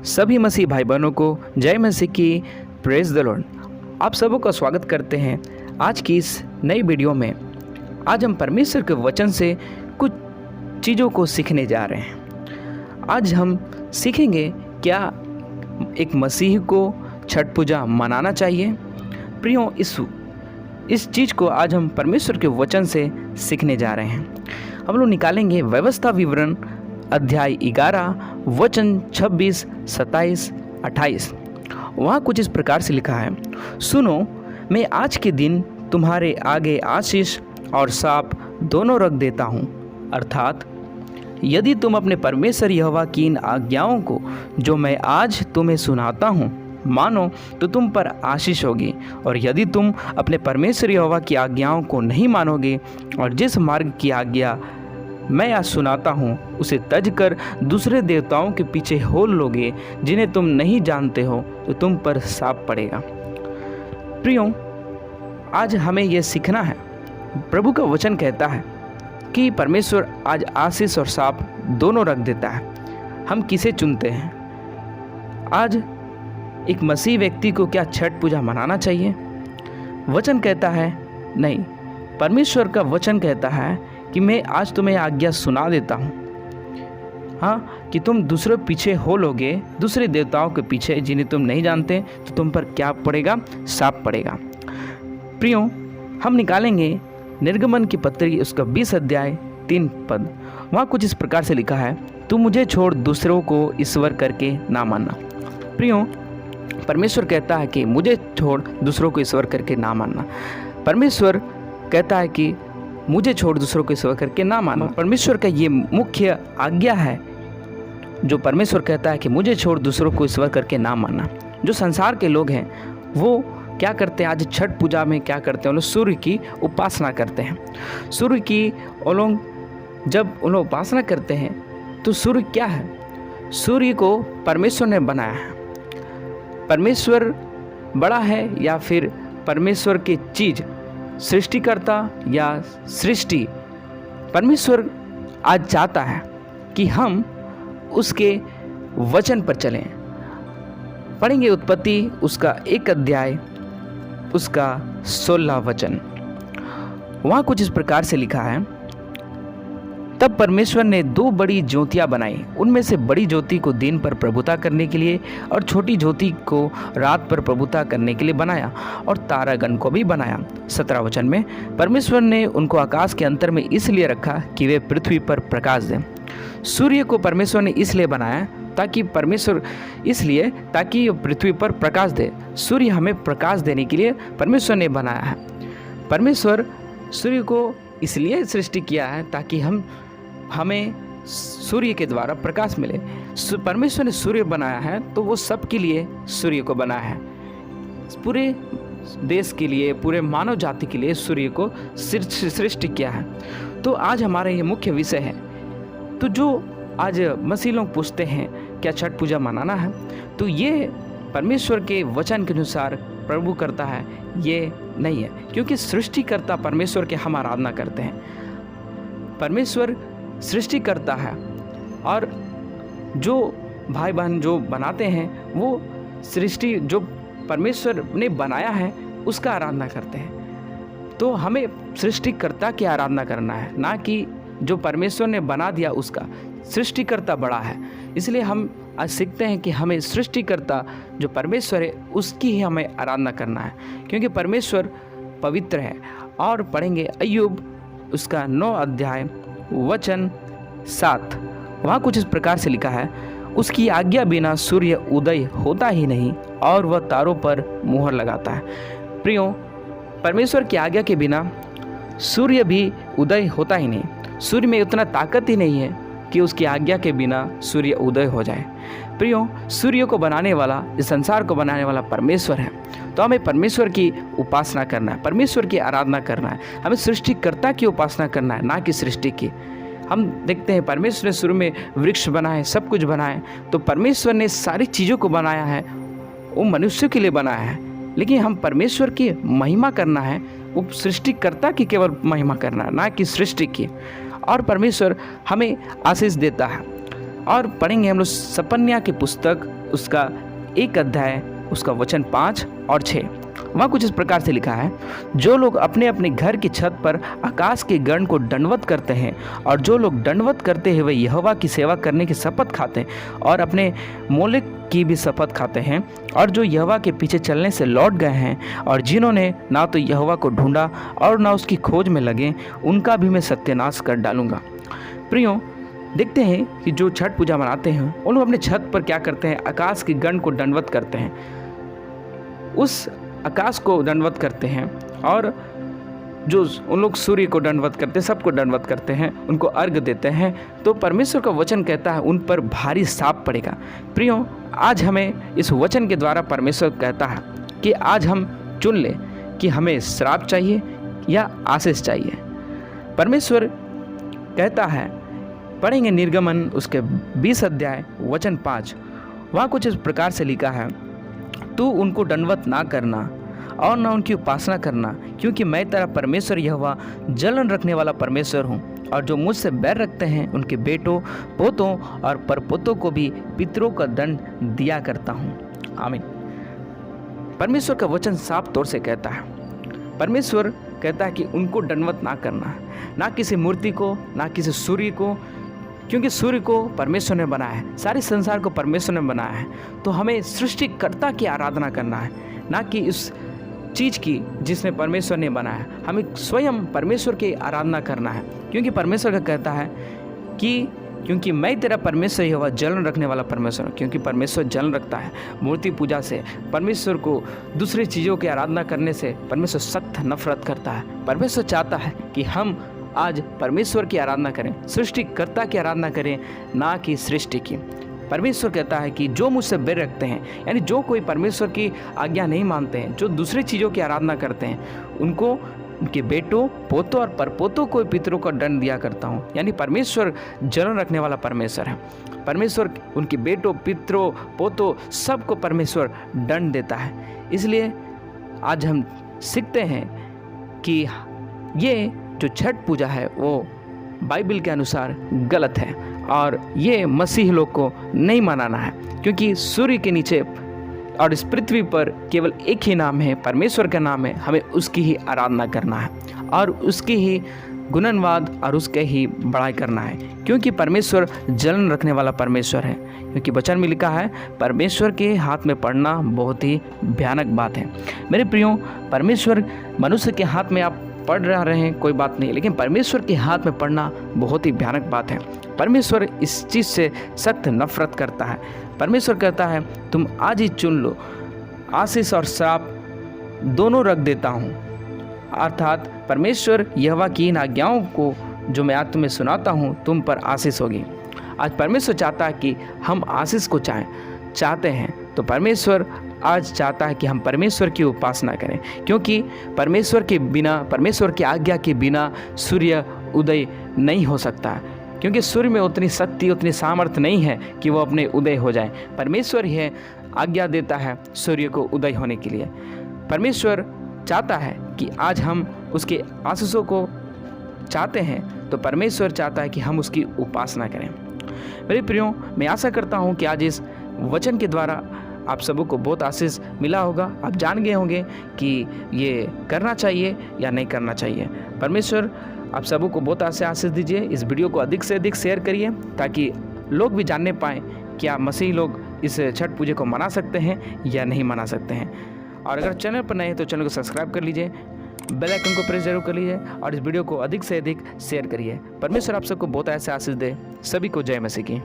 सभी मसीह भाई बहनों को जय मसीह की। Praise the Lord. आप सबों का स्वागत करते हैं आज की इस नई वीडियो में। आज हम परमेश्वर के वचन से कुछ चीज़ों को सीखने जा रहे हैं। आज हम सीखेंगे क्या एक मसीही को छठ पूजा मनाना चाहिए। प्रियो, इस चीज़ को आज हम परमेश्वर के वचन से सीखने जा रहे हैं। हम लोग निकालेंगे व्यवस्था विवरण अध्याय 11 वचन 26, 27, 28। वहाँ कुछ इस प्रकार से लिखा है, सुनो, मैं आज के दिन तुम्हारे आगे आशीष और शाप दोनों रख देता हूँ। अर्थात यदि तुम अपने परमेश्वर यहोवा की इन आज्ञाओं को जो मैं आज तुम्हें सुनाता हूँ मानो तो तुम पर आशीष होगी, और यदि तुम अपने परमेश्वर यहोवा की आज्ञाओं को नहीं मानोगे और जिस मार्ग की आज्ञा मैं आज सुनाता हूँ उसे तज कर दूसरे देवताओं के पीछे हो लोगे जिन्हें तुम नहीं जानते हो, तो तुम पर शाप पड़ेगा। प्रियो, आज हमें यह सीखना है। प्रभु का वचन कहता है कि परमेश्वर आज आशीष और शाप दोनों रख देता है। हम किसे चुनते हैं? आज एक मसीह व्यक्ति को क्या छठ पूजा मनाना चाहिए? वचन कहता है नहीं। परमेश्वर का वचन कहता है कि मैं आज तुम्हें आज्ञा सुना देता हूँ, हाँ, कि तुम दूसरे पीछे हो लोगे, दूसरे देवताओं के पीछे जिन्हें तुम नहीं जानते, तो तुम पर क्या पड़ेगा? शाप पड़ेगा। प्रियो, हम निकालेंगे निर्गमन की पत्री उसका 20 अध्याय 3 पद। वहाँ कुछ इस प्रकार से लिखा है, तू मुझे छोड़ दूसरों को ईश्वर करके ना मानना। प्रियो, परमेश्वर कहता है कि मुझे छोड़ दूसरों को ईश्वर करके ना मानना। परमेश्वर कहता है कि मुझे छोड़ दूसरों को ईश्वर करके ना मानना। परमेश्वर का ये मुख्य आज्ञा है जो परमेश्वर कहता है कि मुझे छोड़ दूसरों को ईश्वर करके ना मानना। जो संसार के लोग हैं वो क्या करते हैं? आज छठ पूजा में क्या करते हैं? वो लोग सूर्य की उपासना करते हैं। सूर्य की वो लोग जब उन लोग उपासना करते हैं तो सूर्य क्या है? सूर्य को परमेश्वर ने बनाया है। परमेश्वर बड़ा है या फिर परमेश्वर की चीज़, सृष्टिकर्ता या सृष्टि? परमेश्वर आज चाहता है कि हम उसके वचन पर चलें। पढ़ेंगे उत्पत्ति उसका 1 अध्याय उसका 16 वचन। वहाँ कुछ इस प्रकार से लिखा है, तब परमेश्वर ने 2 बड़ी ज्योतियाँ बनाई। उनमें से बड़ी ज्योति को दिन पर प्रभुता करने के लिए और छोटी ज्योति को रात पर प्रभुता करने के लिए बनाया, और तारागण को भी बनाया। 17 वचन में, परमेश्वर ने उनको आकाश के अंतर में इसलिए रखा कि वे पृथ्वी पर प्रकाश दें। सूर्य को परमेश्वर ने इसलिए बनाया ताकि पृथ्वी पर प्रकाश दे। सूर्य हमें प्रकाश देने के लिए परमेश्वर ने बनाया है। परमेश्वर सूर्य को इसलिए सृष्टि किया है ताकि हमें सूर्य के द्वारा प्रकाश मिले। परमेश्वर ने सूर्य बनाया है तो वो सबके लिए सूर्य को बनाया है। पूरे देश के लिए, पूरे मानव जाति के लिए सूर्य को सृष्टि किया है। तो आज हमारा ये मुख्य विषय है। तो जो आज मसीह लोग पूछते हैं क्या छठ पूजा मनाना है, तो ये परमेश्वर के वचन के अनुसार प्रभु करता है, ये नहीं है। क्योंकि सृष्टिकर्ता परमेश्वर के हम आराधना करते हैं। परमेश्वर सृष्टि करता है और जो भाई बहन जो बनाते हैं वो सृष्टि जो परमेश्वर ने बनाया है उसका आराधना करते हैं। तो हमें सृष्टिकर्ता की आराधना करना है, ना कि जो परमेश्वर ने बना दिया उसका। सृष्टिकर्ता बड़ा है, इसलिए हम आज सीखते हैं कि हमें सृष्टिकर्ता जो परमेश्वर है उसकी ही हमें आराधना करना है, क्योंकि परमेश्वर पवित्र है। और पढ़ेंगे अय्यूब उसका 9 अध्याय वचन 7। वहाँ कुछ इस प्रकार से लिखा है, उसकी आज्ञा बिना सूर्य उदय होता ही नहीं और वह तारों पर मुहर लगाता है। प्रियो, परमेश्वर की आज्ञा के बिना सूर्य भी उदय होता ही नहीं। सूर्य में उतना ताकत ही नहीं है कि उसकी आज्ञा के बिना सूर्य उदय हो जाए। प्रियो, सूर्य को बनाने वाला, इस संसार को बनाने वाला परमेश्वर है। तो हमें परमेश्वर की उपासना करना है, परमेश्वर की आराधना करना है। हमें सृष्टिकर्ता की उपासना करना है, ना कि सृष्टि की। हम देखते हैं परमेश्वर ने शुरू में वृक्ष बनाए, सब कुछ बनाए। तो परमेश्वर ने सारी चीज़ों को बनाया है, वो मनुष्य के लिए बनाया है। लेकिन हम परमेश्वर की महिमा करना है, वो सृष्टिकर्ता की केवल महिमा करना है, ना कि सृष्टि की। और परमेश्वर हमें आशीष देता है। और पढ़ेंगे हम लोग सपन्या की पुस्तक उसका 1 अध्याय उसका वचन 5 और 6। वहाँ कुछ इस प्रकार से लिखा है, जो लोग अपने अपने घर की छत पर आकाश के गण को दंडवत करते हैं और जो लोग दंडवत करते हैं वे यहोवा की सेवा करने की शपथ खाते हैं और अपने मोलेक की भी शपथ खाते हैं, और जो यहोवा के पीछे चलने से लौट गए हैं और जिन्होंने ना तो यहोवा को ढूंढा और ना उसकी खोज में लगे, उनका भी मैं सत्यानाश कर डालूंगा। प्रियो, देखते हैं कि जो छठ पूजा मनाते हैं उन लोग अपने छत पर क्या करते हैं, आकाश के गण को दंडवत करते हैं। उस आकाश को दंडवत करते हैं और जो उन लोग सूर्य को दंडवत करते हैं, सबको दंडवत करते हैं, उनको अर्घ देते हैं, तो परमेश्वर का वचन कहता है उन पर भारी शाप पड़ेगा। प्रियो, आज हमें इस वचन के द्वारा परमेश्वर कहता है कि आज हम चुन लें कि हमें श्राप चाहिए या आशीष चाहिए। परमेश्वर कहता है, पढ़ेंगे निर्गमन उसके 20 अध्याय वचन 5। वहाँ कुछ इस प्रकार से लिखा है, तू उनको दंडवत ना करना और ना उनकी उपासना करना, क्योंकि मैं तेरा परमेश्वर यहोवा जलन रखने वाला परमेश्वर हूँ, और जो मुझसे बैर रखते हैं उनके बेटों, पोतों और परपोतों को भी पितरों का दंड दिया करता हूँ। आमीन। परमेश्वर का वचन साफ तौर से कहता है, परमेश्वर कहता है कि उनको दंडवत ना करना, ना किसी मूर्ति को, ना किसी सूर्य को, क्योंकि सूर्य को परमेश्वर ने बनाया है, सारे संसार को परमेश्वर ने बनाया है। तो हमें सृष्टिकर्ता की आराधना करना है, ना कि इस चीज़ की जिसने परमेश्वर ने बनाया। हमें स्वयं परमेश्वर की आराधना करना है, क्योंकि परमेश्वर का कहता है कि क्योंकि मैं तेरा परमेश्वर यहोवा जलन रखने वाला परमेश्वर हूँ। क्योंकि परमेश्वर जलन रखता है मूर्ति पूजा से, परमेश्वर को दूसरी चीज़ों की आराधना करने से परमेश्वर सख्त नफरत करता है। परमेश्वर चाहता है कि हम आज परमेश्वर की आराधना करें, सृष्टिकर्ता की आराधना करें, ना कि सृष्टि की। परमेश्वर कहता है कि जो मुझसे बैर रखते हैं, यानी जो कोई परमेश्वर की आज्ञा नहीं मानते हैं, जो दूसरी चीज़ों की आराधना करते हैं, उनको उनके बेटों, पोतों और परपोतों को पितरों का दंड दिया करता हूँ। यानी परमेश्वर जलन रखने वाला परमेश्वर है। परमेश्वर उनके बेटों, पितरों, पोतों सबको परमेश्वर दंड देता है। इसलिए आज हम सीखते हैं कि ये जो छठ पूजा है वो बाइबल के अनुसार गलत है और ये मसीह लोग को नहीं मनाना है, क्योंकि सूर्य के नीचे और इस पृथ्वी पर केवल एक ही नाम है, परमेश्वर का नाम है। हमें उसकी ही आराधना करना है और उसकी ही गुणनवाद और उसके ही बड़ाई करना है, क्योंकि परमेश्वर जलन रखने वाला परमेश्वर है। क्योंकि वचन में लिखा है, परमेश्वर के हाथ में पड़ना बहुत ही भयानक बात है। मेरे प्रियो, परमेश्वर मनुष्य के हाथ में आप पढ़ रहे हैं कोई बात नहीं, लेकिन परमेश्वर के हाथ में पढ़ना बहुत ही भयानक बात है। परमेश्वर इस चीज़ से सख्त नफरत करता है। परमेश्वर कहता है, तुम आज ही चुन लो, आशीष और श्राप दोनों रख देता हूँ। अर्थात परमेश्वर यहोवा की इन आज्ञाओं को जो मैं आज तुम्हें सुनाता हूँ, तुम पर आशीष होगी। आज परमेश्वर चाहता है कि हम आशीष को चाहते हैं, तो परमेश्वर आज चाहता है कि हम परमेश्वर की उपासना करें, क्योंकि परमेश्वर के बिना, परमेश्वर की आज्ञा के बिना सूर्य उदय नहीं हो सकता, क्योंकि सूर्य में उतनी शक्ति, उतनी सामर्थ्य नहीं है कि वो अपने उदय हो जाए। परमेश्वर ही आज्ञा देता है सूर्य को उदय होने के लिए। परमेश्वर चाहता है कि आज हम उसके आशीषों को चाहते हैं, तो परमेश्वर चाहता है कि हम उसकी उपासना करें। मेरे प्रियो, मैं आशा करता हूँ कि आज इस वचन के द्वारा आप सबों को बहुत आशीष मिला होगा। आप जान गए होंगे कि ये करना चाहिए या नहीं करना चाहिए। परमेश्वर आप सबों को बहुत आशीष दीजिए। इस वीडियो को अधिक से अधिक शेयर करिए, ताकि लोग भी जानने पाएँ कि आप मसीही लोग इस छठ पूजा को मना सकते हैं या नहीं मना सकते हैं। और अगर चैनल पर नए हैं तो चैनल को सब्सक्राइब कर लीजिए, बेल आइकन को प्रेस जरूर कर लीजिए और इस वीडियो को अधिक से अधिक शेयर करिए। परमेश्वर आप सबको बहुत ऐसे आशीष दे। सभी को जय मसीह की।